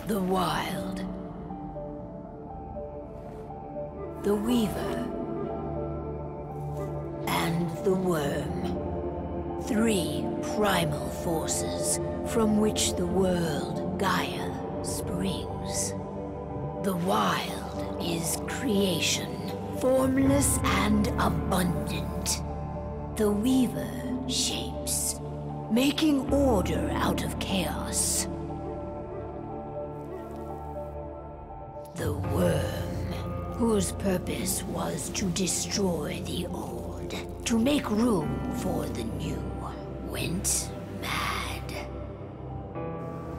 The Wild. The Weaver. And the Worm. 3 primal forces from which the world, Gaia, springs. The Wild is creation, formless and abundant. The Weaver shapes, making order out of chaos. The Worm, whose purpose was to destroy the old, to make room for the new, went mad.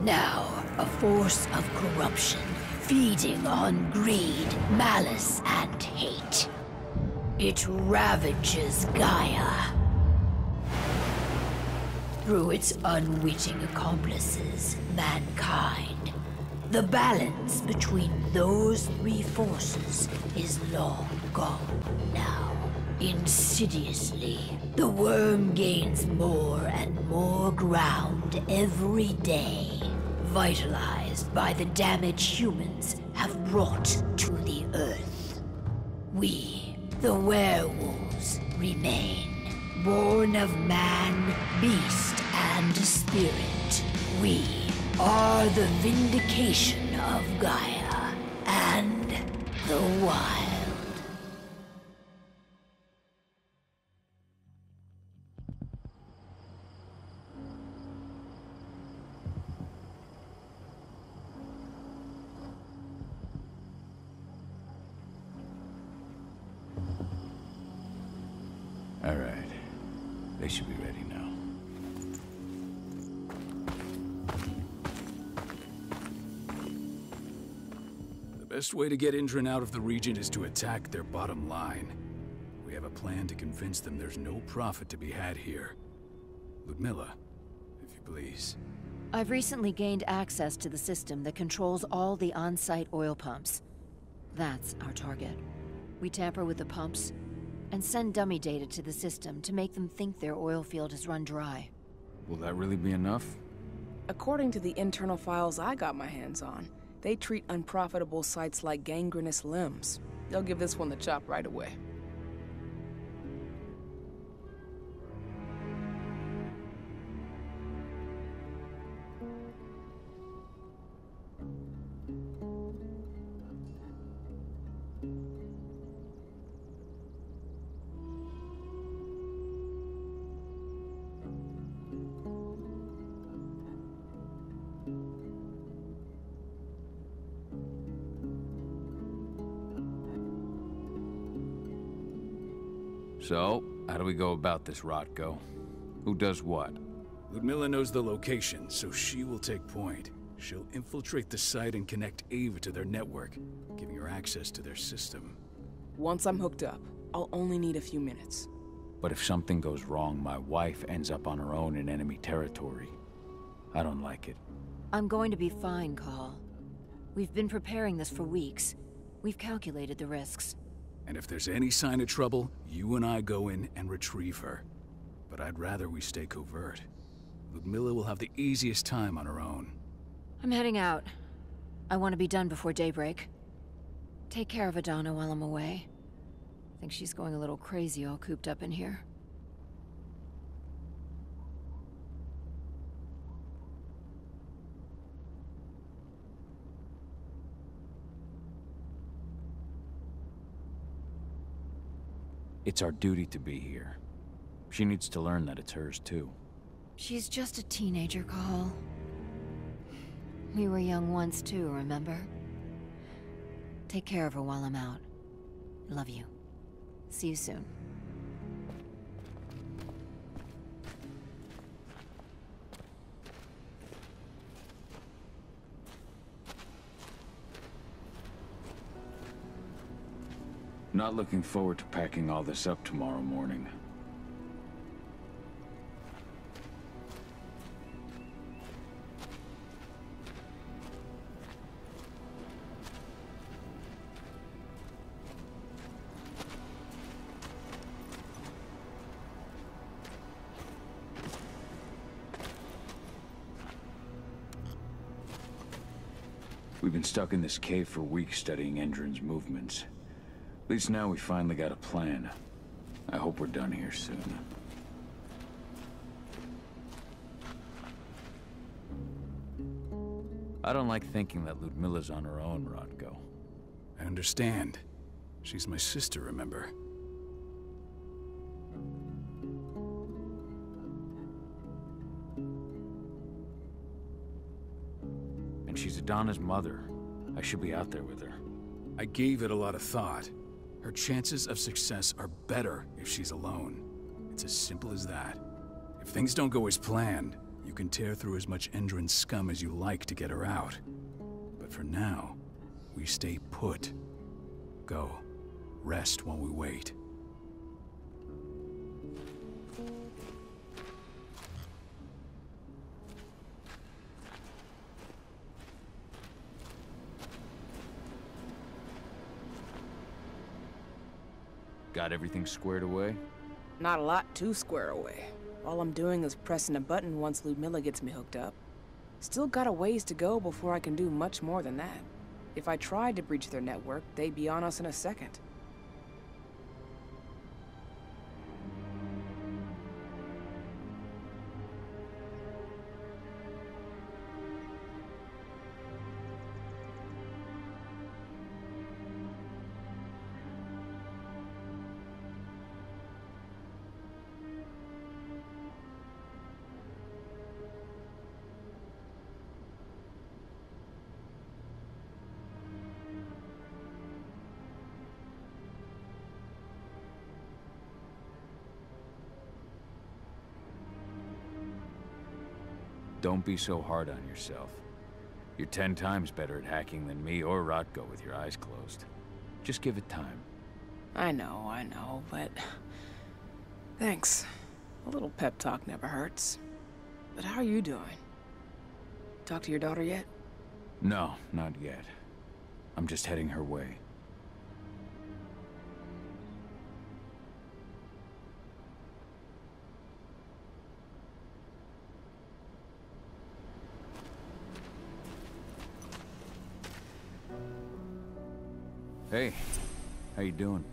Now, a force of corruption, feeding on greed, malice, and hate. It ravages Gaia. Through its unwitting accomplices, mankind, the balance between those 3 forces is long gone now. Insidiously, the Worm gains more and more ground every day, vitalized by the damage humans have brought to the Earth. We, the werewolves, remain, born of man, beast, and spirit. We are the vindication of Gaia and the Wild. All right. They should be ready now. The best way to get Indran out of the region is to attack their bottom line. We have a plan to convince them there's no profit to be had here. Ludmilla, if you please. I've recently gained access to the system that controls all the on-site oil pumps. That's our target. We tamper with the pumps and send dummy data to the system to make them think their oil field has run dry. Will that really be enough? According to the internal files I got my hands on, they treat unprofitable sites like gangrenous limbs. They'll give this one the chop right away. So, how do we go about this, Rotko? Who does what? Ludmilla knows the location, so she will take point. She'll infiltrate the site and connect Ava to their network, giving her access to their system. Once I'm hooked up, I'll only need a few minutes. But if something goes wrong, my wife ends up on her own in enemy territory. I don't like it. I'm going to be fine, Call. We've been preparing this for weeks. We've calculated the risks. And if there's any sign of trouble, you and I go in and retrieve her. But I'd rather we stay covert. Ludmilla will have the easiest time on her own. I'm heading out. I want to be done before daybreak. Take care of Adana while I'm away. I think she's going a little crazy all cooped up in here. It's our duty to be here. She needs to learn that it's hers too. She's just a teenager, Call. We were young once too, remember? Take care of her while I'm out. Love you. See you soon. Not looking forward to packing all this up tomorrow morning. We've been stuck in this cave for weeks studying Endron's movements. At least now we finally got a plan. I hope we're done here soon. I don't like thinking that Ludmilla's on her own, Rodko. I understand. She's my sister, remember? And she's Adana's mother. I should be out there with her. I gave it a lot of thought. Her chances of success are better if she's alone. It's as simple as that. If things don't go as planned, you can tear through as much Endron scum as you like to get her out. But for now, we stay put. Go. Rest while we wait. Got everything squared away? Not a lot to square away. All I'm doing is pressing a button once Ludmilla gets me hooked up. Still got a ways to go before I can do much more than that. If I tried to breach their network, they'd be on us in a second. Don't be so hard on yourself. You're 10 times better at hacking than me or Rodko with your eyes closed. Just give it time. I know, but... Thanks. A little pep talk never hurts. But how are you doing? Talk to your daughter yet? No, not yet. I'm just heading her way. Hey, how you doing?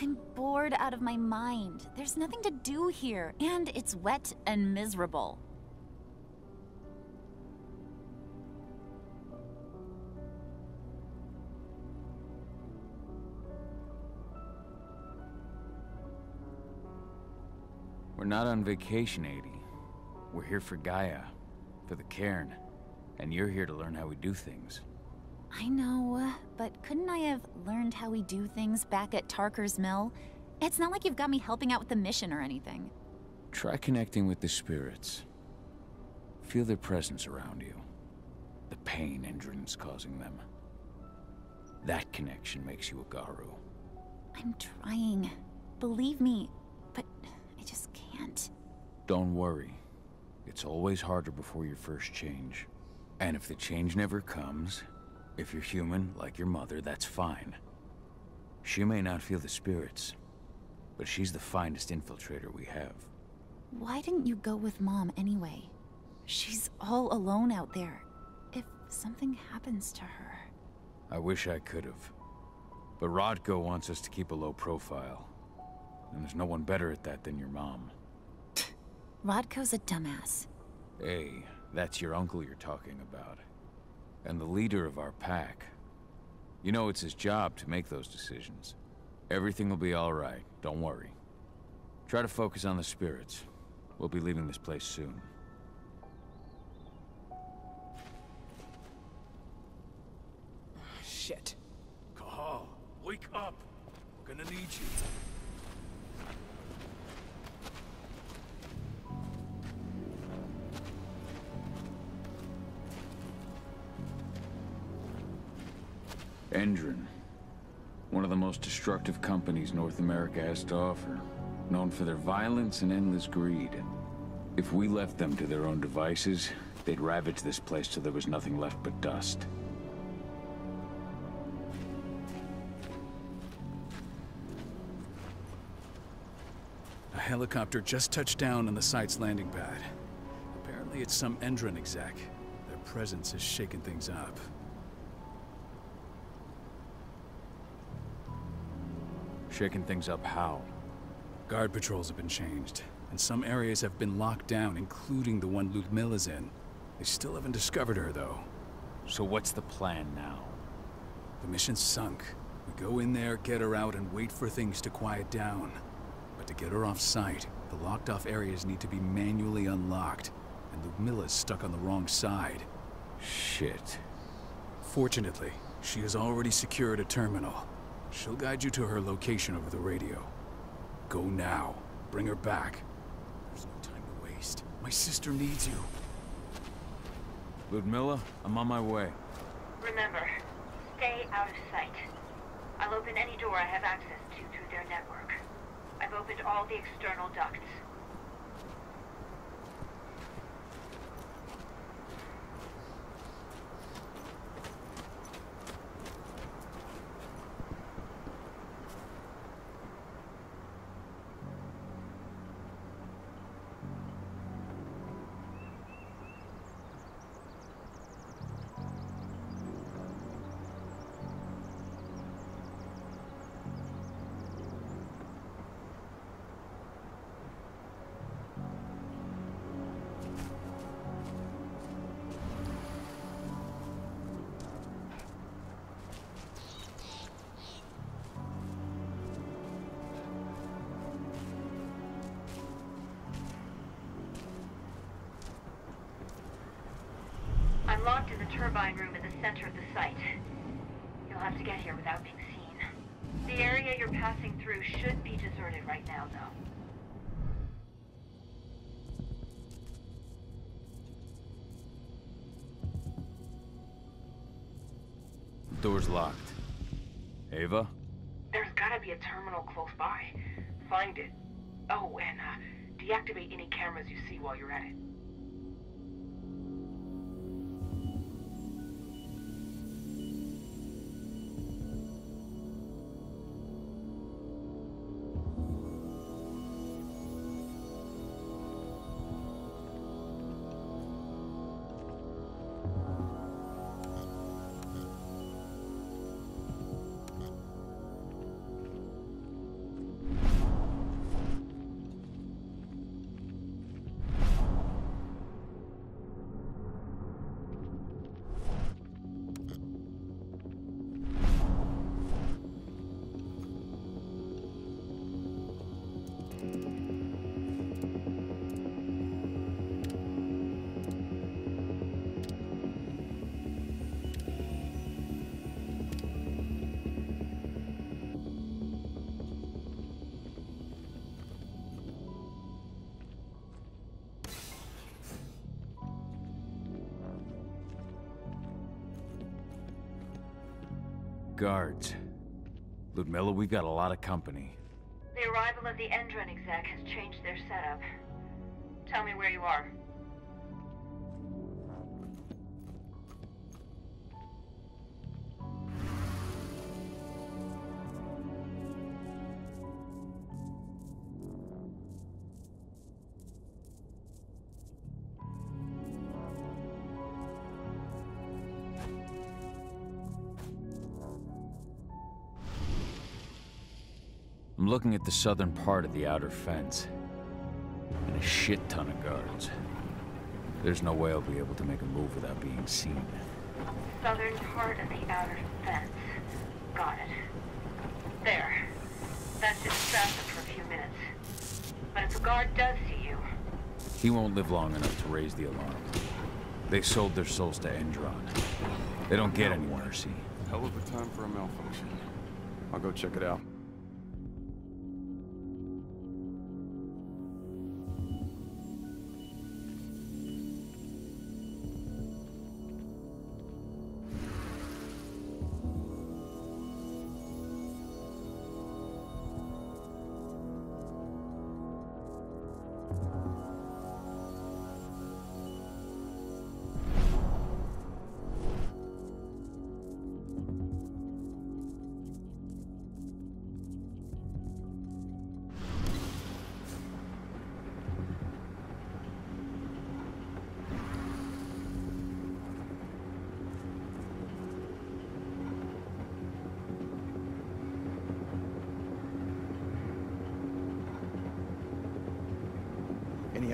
I'm bored out of my mind. There's nothing to do here, and it's wet and miserable. We're not on vacation, Adi. We're here for Gaia, for the cairn, and you're here to learn how we do things. I know, but couldn't I have learned how we do things back at Tarker's mill? It's not like you've got me helping out with the mission or anything. Try connecting with the spirits. Feel their presence around you. The pain Endron's causing them. That connection makes you a Garu. I'm trying. Believe me, but I just can't. Don't worry. It's always harder before your first change. And if the change never comes, if you're human, like your mother, that's fine. She may not feel the spirits, but she's the finest infiltrator we have. Why didn't you go with Mom anyway? She's all alone out there. If something happens to her... I wish I could have. But Rodko wants us to keep a low profile. And there's no one better at that than your mom. Rodko's a dumbass. Hey, that's your uncle you're talking about. And the leader of our pack. You know it's his job to make those decisions. Everything will be all right, don't worry. Try to focus on the spirits. We'll be leaving this place soon. Shit. Cahal, wake up! We're gonna need you. Endron. One of the most destructive companies North America has to offer. Known for their violence and endless greed. If we left them to their own devices, they'd ravage this place till there was nothing left but dust. A helicopter just touched down on the site's landing pad. Apparently it's some Endron exec. Their presence has shaken things up. Shaking things up how? Guard patrols have been changed, and some areas have been locked down, including the one Ludmilla's in. They still haven't discovered her, though. So what's the plan now? The mission's sunk. We go in there, get her out, and wait for things to quiet down. But to get her off-site, the locked-off areas need to be manually unlocked, and Ludmilla's stuck on the wrong side. Shit. Fortunately, she has already secured a terminal. She'll guide you to her location over the radio. Go now. Bring her back. There's no time to waste. My sister needs you. Ludmilla, I'm on my way. Remember, stay out of sight. I'll open any door I have access to through their network. I've opened all the external ducts. I'm locked in the turbine room in the center of the site. You'll have to get here without being seen. The area you're passing through should be deserted right now, though. The door's locked. Ava? There's gotta be a terminal close by. Find it. Oh, and deactivate any cameras you see while you're at it. Guards. Ludmilla, we've got a lot of company. The arrival of the Endron exec has changed their setup. Tell me where you are. I'm looking at the southern part of the outer fence. And a shit ton of guards. There's no way I'll be able to make a move without being seen. Southern part of the outer fence. Got it. There. That should distract them for a few minutes. But if a guard does see you... He won't live long enough to raise the alarm. They sold their souls to Endron. They don't get any mercy. Hell of a time for a malfunction. I'll go check it out.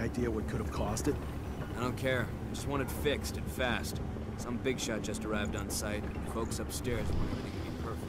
idea what could have caused it? I don't care. I just want it fixed and fast. Some big shot just arrived on site. Folks upstairs want everything to be perfect.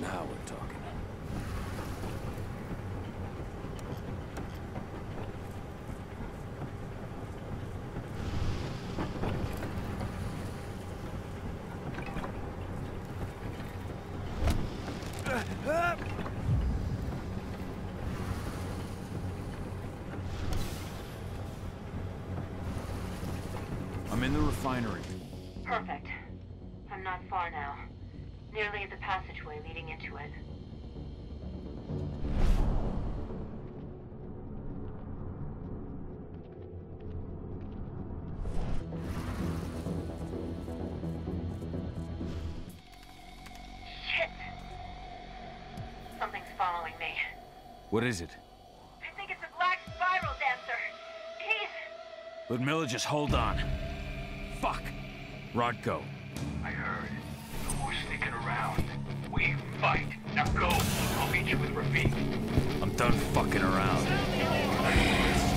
Now we're talking. I'm in the refinery. Perfect. I'm not far now. Nearly at the passageway leading into it. Shit! Something's following me. What is it? I think it's a black spiral dancer. He's... Ludmilla, just hold on. Fuck! Rodko. I heard. No more sneaking around. We fight. Now go. I'll meet you with Rafik. I'm done fucking around. I need to get out of here.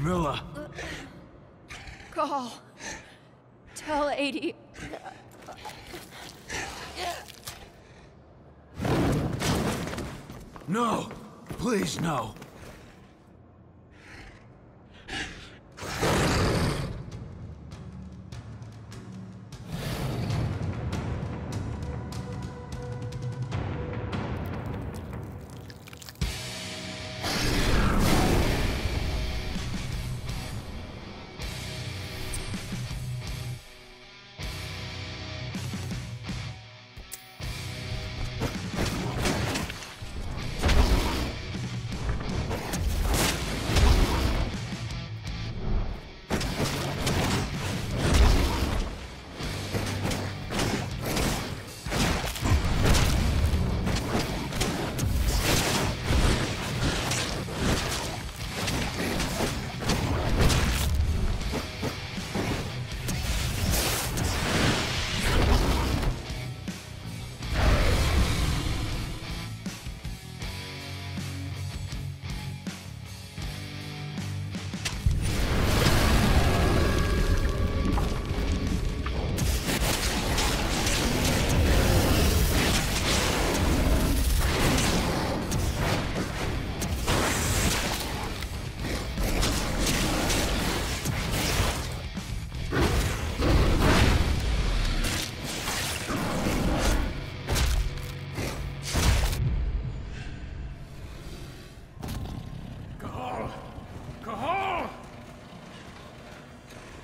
Ludmilla! Call. Tell 80. No! Please, no!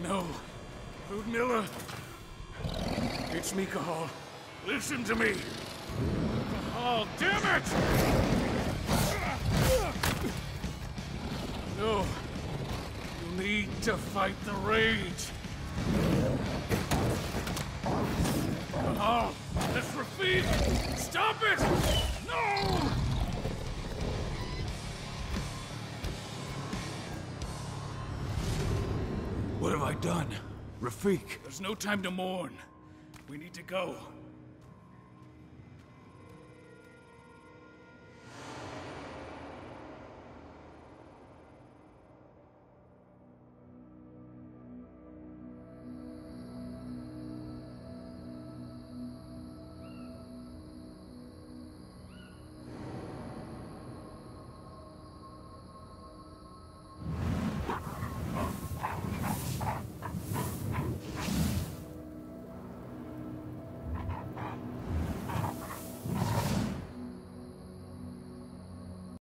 No. Ludmilla. It's me, Cahal. Listen to me. Cahal, damn it! No. You need to fight the rage. Cahal, that's Rafik! Stop it! No! What have I done? Rafik. There's no time to mourn. We need to go.